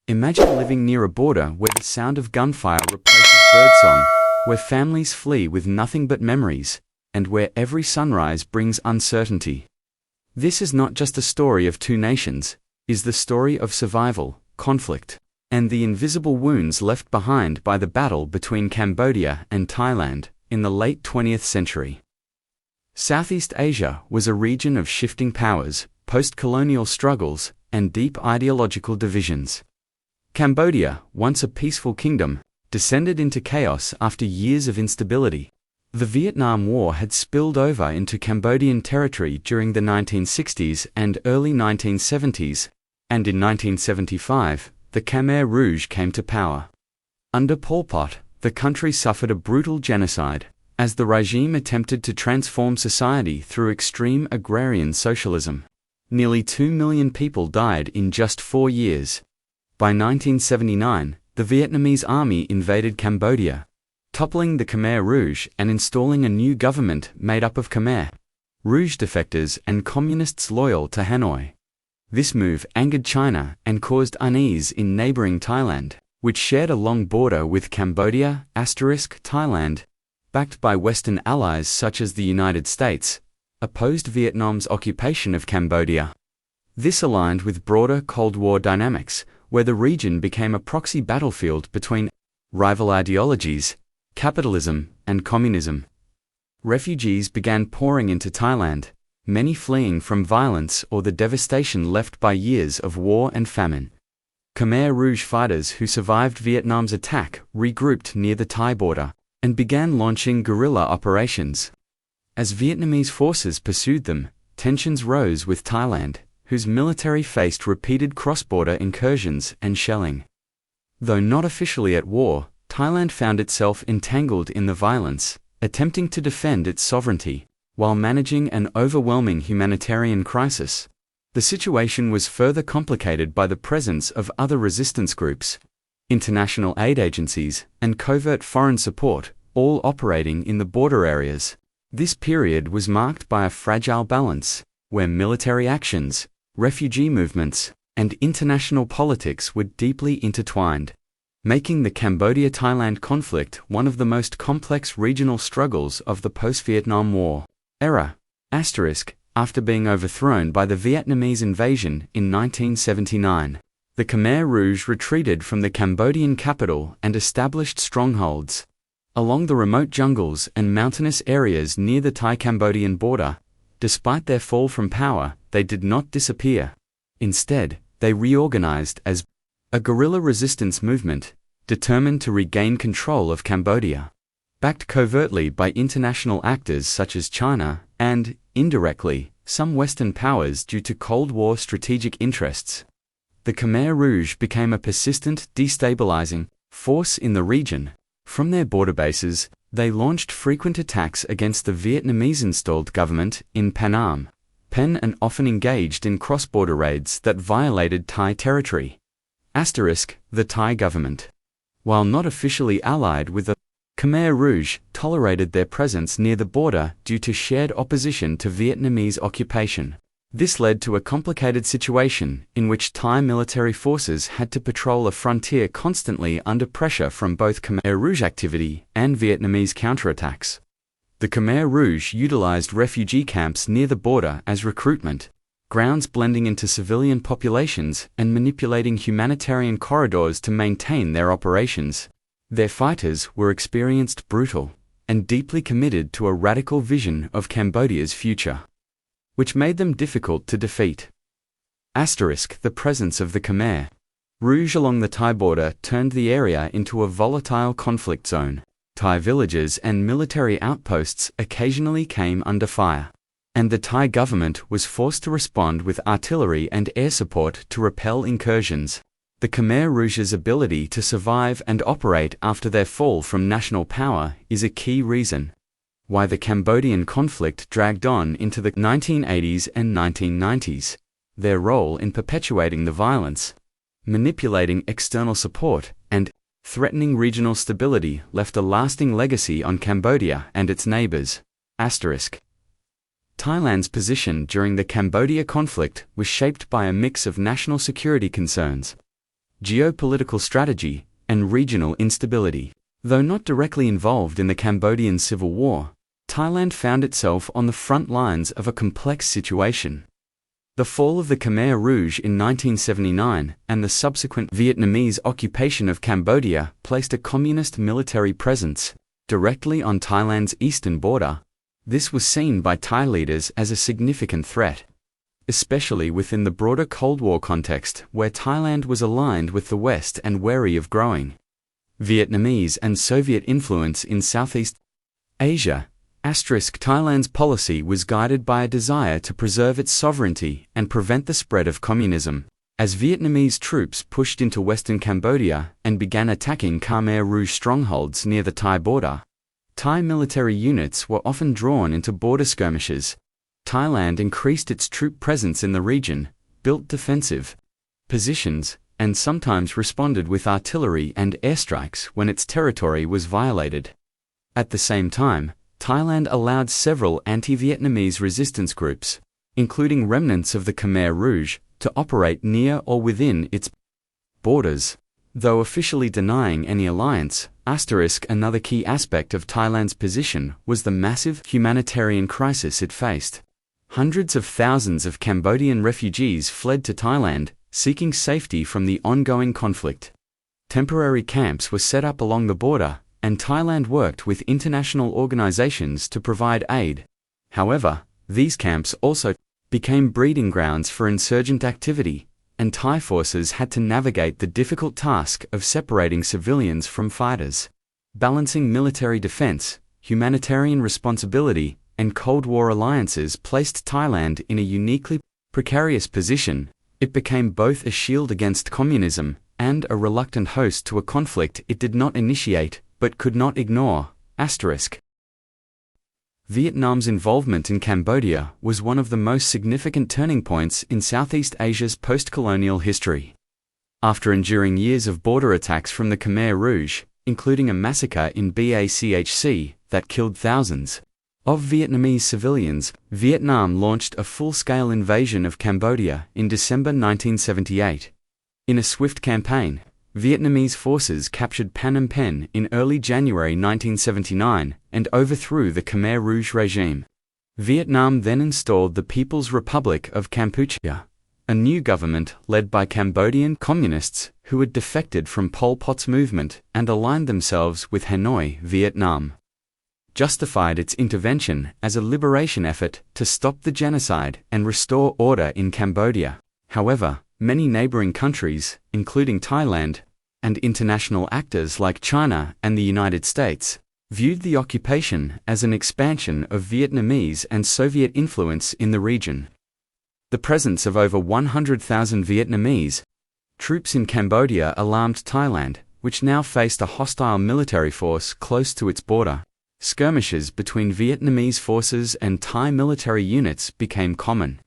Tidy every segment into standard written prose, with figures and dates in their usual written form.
Imagine living near a border where the sound of gunfire replaces birdsong, where families flee with nothing but memories, and where every sunrise brings uncertainty. This is not just a story of two nations, it is the story of survival, conflict, and the invisible wounds left behind by the battle between Cambodia and Thailand in the late 20th century. Southeast Asia was a region of shifting powers, post-colonial struggles, and deep ideological divisions. Cambodia, once a peaceful kingdom, descended into chaos after years of instability. The Vietnam War had spilled over into Cambodian territory during the 1960s and early 1970s, and in 1975, the Khmer Rouge came to power. Under Pol Pot, the country suffered a brutal genocide, as the regime attempted to transform society through extreme agrarian socialism. Nearly 2 million people died in just 4 years. By 1979, the Vietnamese army invaded Cambodia, toppling the Khmer Rouge and installing a new government made up of Khmer Rouge defectors and communists loyal to Hanoi. This move angered China and caused unease in neighboring Thailand, which shared a long border with Cambodia, Thailand, backed by Western allies such as the United States, opposed Vietnam's occupation of Cambodia. This aligned with broader Cold War dynamics, where the region became a proxy battlefield between rival ideologies, capitalism, and communism. Refugees began pouring into Thailand, many fleeing from violence or the devastation left by years of war and famine. Khmer Rouge fighters who survived Vietnam's attack regrouped near the Thai border and began launching guerrilla operations. As Vietnamese forces pursued them, tensions rose with Thailand, whose military faced repeated cross-border incursions and shelling. Though not officially at war, Thailand found itself entangled in the violence, attempting to defend its sovereignty, while managing an overwhelming humanitarian crisis. The situation was further complicated by the presence of other resistance groups, international aid agencies, and covert foreign support, all operating in the border areas. This period was marked by a fragile balance, where military actions, refugee movements, and international politics were deeply intertwined, making the Cambodia-Thailand conflict one of the most complex regional struggles of the post-Vietnam War era. After being overthrown by the Vietnamese invasion in 1979, the Khmer Rouge retreated from the Cambodian capital and established strongholds along the remote jungles and mountainous areas near the Thai-Cambodian border. Despite their fall from power, they did not disappear. Instead, they reorganized as a guerrilla resistance movement, determined to regain control of Cambodia. Backed covertly by international actors such as China and, indirectly, some Western powers due to Cold War strategic interests, the Khmer Rouge became a persistent, destabilizing force in the region. From their border bases, they launched frequent attacks against the Vietnamese-installed government in Phnom Penh and often engaged in cross-border raids that violated Thai territory. The Thai government, while not officially allied with the Khmer Rouge, tolerated their presence near the border due to shared opposition to Vietnamese occupation. This led to a complicated situation in which Thai military forces had to patrol a frontier constantly under pressure from both Khmer Rouge activity and Vietnamese counterattacks. The Khmer Rouge utilized refugee camps near the border as recruitment grounds, blending into civilian populations and manipulating humanitarian corridors to maintain their operations. Their fighters were experienced, brutal, and deeply committed to a radical vision of Cambodia's future, which made them difficult to defeat. The presence of the Khmer Rouge along the Thai border turned the area into a volatile conflict zone. Thai villages and military outposts occasionally came under fire, and the Thai government was forced to respond with artillery and air support to repel incursions. The Khmer Rouge's ability to survive and operate after their fall from national power is a key reason why the Cambodian conflict dragged on into the 1980s and 1990s. Their role in perpetuating the violence, manipulating external support, and threatening regional stability left a lasting legacy on Cambodia and its neighbors. Thailand's position during the Cambodia conflict was shaped by a mix of national security concerns, geopolitical strategy, and regional instability. Though not directly involved in the Cambodian Civil War, Thailand found itself on the front lines of a complex situation. The fall of the Khmer Rouge in 1979 and the subsequent Vietnamese occupation of Cambodia placed a communist military presence directly on Thailand's eastern border. This was seen by Thai leaders as a significant threat, especially within the broader Cold War context where Thailand was aligned with the West and wary of growing Vietnamese and Soviet influence in Southeast Asia. Thailand's policy was guided by a desire to preserve its sovereignty and prevent the spread of communism. As Vietnamese troops pushed into western Cambodia and began attacking Khmer Rouge strongholds near the Thai border, Thai military units were often drawn into border skirmishes. Thailand increased its troop presence in the region, built defensive positions, and sometimes responded with artillery and airstrikes when its territory was violated. At the same time, Thailand allowed several anti-Vietnamese resistance groups, including remnants of the Khmer Rouge, to operate near or within its borders. Though officially denying any alliance, another key aspect of Thailand's position was the massive humanitarian crisis it faced. Hundreds of thousands of Cambodian refugees fled to Thailand, seeking safety from the ongoing conflict. Temporary camps were set up along the border, and Thailand worked with international organizations to provide aid. However, these camps also became breeding grounds for insurgent activity, and Thai forces had to navigate the difficult task of separating civilians from fighters. Balancing military defense, humanitarian responsibility, and Cold War alliances placed Thailand in a uniquely precarious position. It became both a shield against communism and a reluctant host to a conflict it did not initiate but could not ignore. Vietnam's involvement in Cambodia was one of the most significant turning points in Southeast Asia's post-colonial history. After enduring years of border attacks from the Khmer Rouge, including a massacre in Bachch that killed thousands of Vietnamese civilians, Vietnam launched a full-scale invasion of Cambodia in December 1978. In a swift campaign, Vietnamese forces captured Phnom Penh in early January 1979 and overthrew the Khmer Rouge regime. Vietnam then installed the People's Republic of Kampuchea, a new government led by Cambodian communists who had defected from Pol Pot's movement and aligned themselves with Hanoi, Vietnam. Justified its intervention as a liberation effort to stop the genocide and restore order in Cambodia. However, many neighboring countries, including Thailand, and international actors like China and the United States, viewed the occupation as an expansion of Vietnamese and Soviet influence in the region. The presence of over 100,000 Vietnamese troops in Cambodia alarmed Thailand, which now faced a hostile military force close to its border. Skirmishes between Vietnamese forces and Thai military units became common,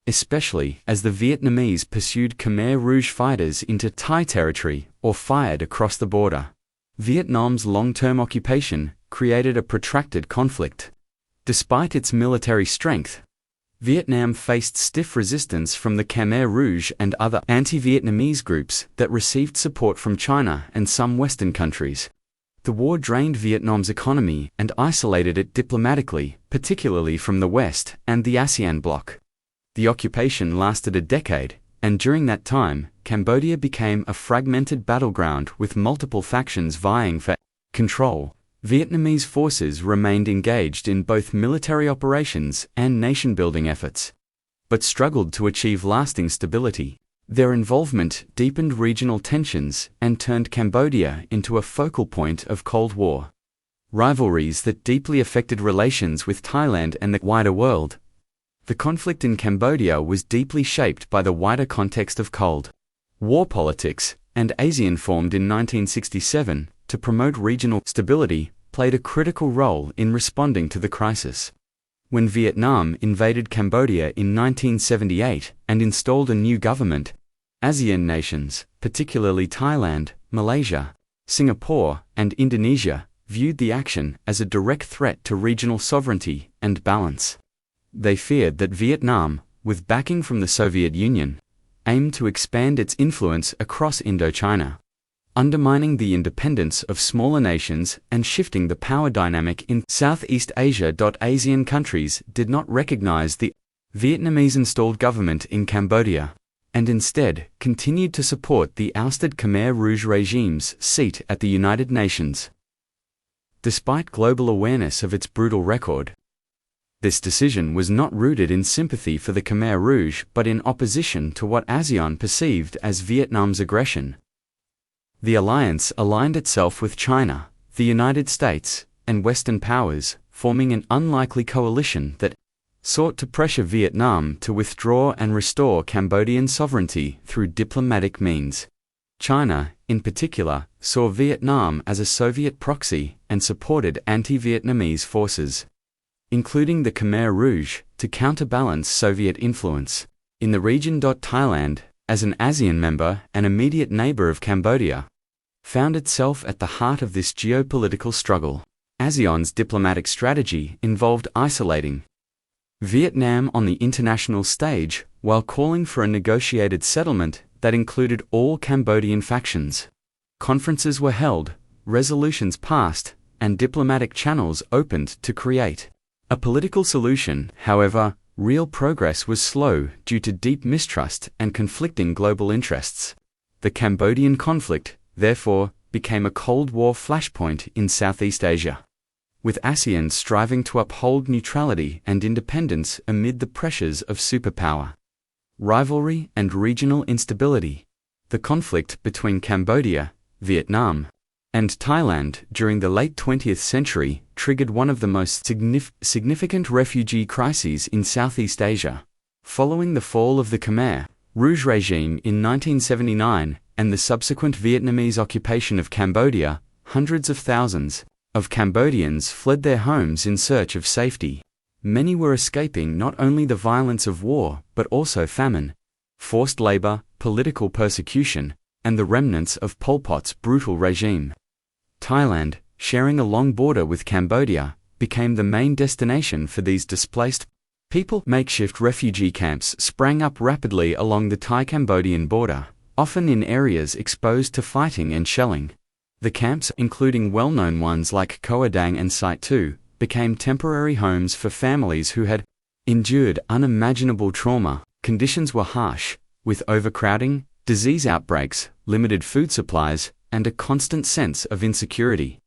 especially as the Vietnamese pursued Khmer Rouge fighters into Thai territory or fired across the border. Vietnam's long-term occupation created a protracted conflict. Despite its military strength, Vietnam faced stiff resistance from the Khmer Rouge and other anti-Vietnamese groups that received support from China and some Western countries. The war drained Vietnam's economy and isolated it diplomatically, particularly from the West and the ASEAN bloc. The occupation lasted a decade, and during that time, Cambodia became a fragmented battleground with multiple factions vying for control. Vietnamese forces remained engaged in both military operations and nation-building efforts, but struggled to achieve lasting stability. Their involvement deepened regional tensions and turned Cambodia into a focal point of Cold War rivalries that deeply affected relations with Thailand and the wider world. The conflict in Cambodia was deeply shaped by the wider context of Cold War politics, and ASEAN, formed in 1967 to promote regional stability, played a critical role in responding to the crisis. When Vietnam invaded Cambodia in 1978 and installed a new government, ASEAN nations, particularly Thailand, Malaysia, Singapore, and Indonesia, viewed the action as a direct threat to regional sovereignty and balance. They feared that Vietnam, with backing from the Soviet Union, aimed to expand its influence across Indochina, undermining the independence of smaller nations and shifting the power dynamic in Southeast Asia. ASEAN countries did not recognize the Vietnamese-installed government in Cambodia, and instead continued to support the ousted Khmer Rouge regime's seat at the United Nations. Despite global awareness of its brutal record, this decision was not rooted in sympathy for the Khmer Rouge but in opposition to what ASEAN perceived as Vietnam's aggression. The alliance aligned itself with China, the United States, and Western powers, forming an unlikely coalition that sought to pressure Vietnam to withdraw and restore Cambodian sovereignty through diplomatic means. China, in particular, saw Vietnam as a Soviet proxy and supported anti-Vietnamese forces, including the Khmer Rouge, to counterbalance Soviet influence in the region. Thailand, as an ASEAN member and immediate neighbor of Cambodia, found itself at the heart of this geopolitical struggle. ASEAN's diplomatic strategy involved isolating Vietnam on the international stage while calling for a negotiated settlement that included all Cambodian factions. Conferences were held, resolutions passed, and diplomatic channels opened to create a political solution. However, real progress was slow due to deep mistrust and conflicting global interests. The Cambodian conflict, therefore, became a Cold War flashpoint in Southeast Asia, with ASEAN striving to uphold neutrality and independence amid the pressures of superpower, rivalry, and regional instability. The conflict between Cambodia, Vietnam, and Thailand during the late 20th century triggered one of the most significant refugee crises in Southeast Asia. Following the fall of the Khmer Rouge regime in 1979 and the subsequent Vietnamese occupation of Cambodia, hundreds of thousands of Cambodians fled their homes in search of safety. Many were escaping not only the violence of war but also famine, forced labor, political persecution, and the remnants of Pol Pot's brutal regime. Thailand, sharing a long border with Cambodia, became the main destination for these displaced people. Makeshift refugee camps sprang up rapidly along the Thai-Cambodian border, often in areas exposed to fighting and shelling. The camps, including well-known ones like Koh Adang and Site 2, became temporary homes for families who had endured unimaginable trauma. Conditions were harsh, with overcrowding, disease outbreaks, limited food supplies, and a constant sense of insecurity.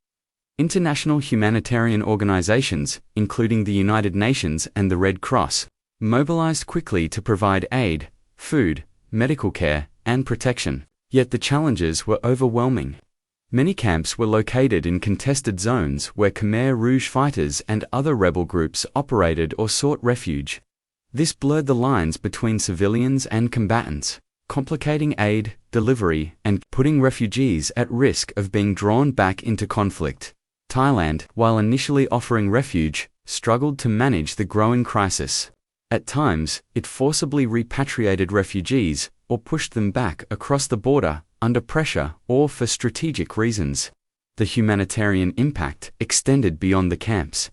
International humanitarian organizations, including the United Nations and the Red Cross, mobilized quickly to provide aid, food, medical care, and protection. Yet the challenges were overwhelming. Many camps were located in contested zones where Khmer Rouge fighters and other rebel groups operated or sought refuge. This blurred the lines between civilians and combatants, complicating aid, delivery, and putting refugees at risk of being drawn back into conflict. Thailand, while initially offering refuge, struggled to manage the growing crisis. At times, it forcibly repatriated refugees or pushed them back across the border under pressure or for strategic reasons. The humanitarian impact extended beyond the camps.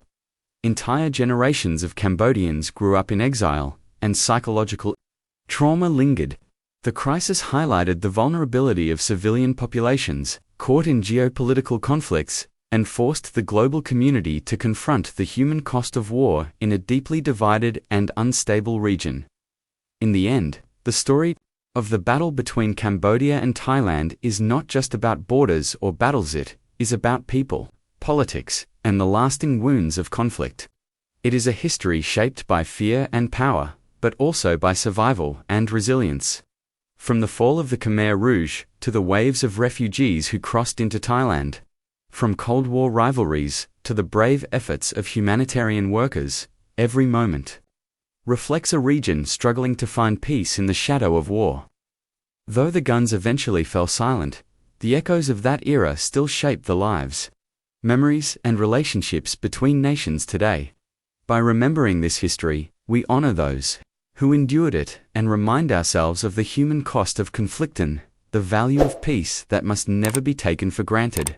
Entire generations of Cambodians grew up in exile, and psychological trauma lingered. The crisis highlighted the vulnerability of civilian populations caught in geopolitical conflicts and forced the global community to confront the human cost of war in a deeply divided and unstable region. In the end, the story of the battle between Cambodia and Thailand is not just about borders or battles, it is about people, politics, and the lasting wounds of conflict. It is a history shaped by fear and power, but also by survival and resilience. From the fall of the Khmer Rouge to the waves of refugees who crossed into Thailand, from Cold War rivalries to the brave efforts of humanitarian workers, every moment reflects a region struggling to find peace in the shadow of war. Though the guns eventually fell silent, the echoes of that era still shape the lives, memories, and relationships between nations today. By remembering this history, we honor those who endured it and remind ourselves of the human cost of conflict and the value of peace that must never be taken for granted.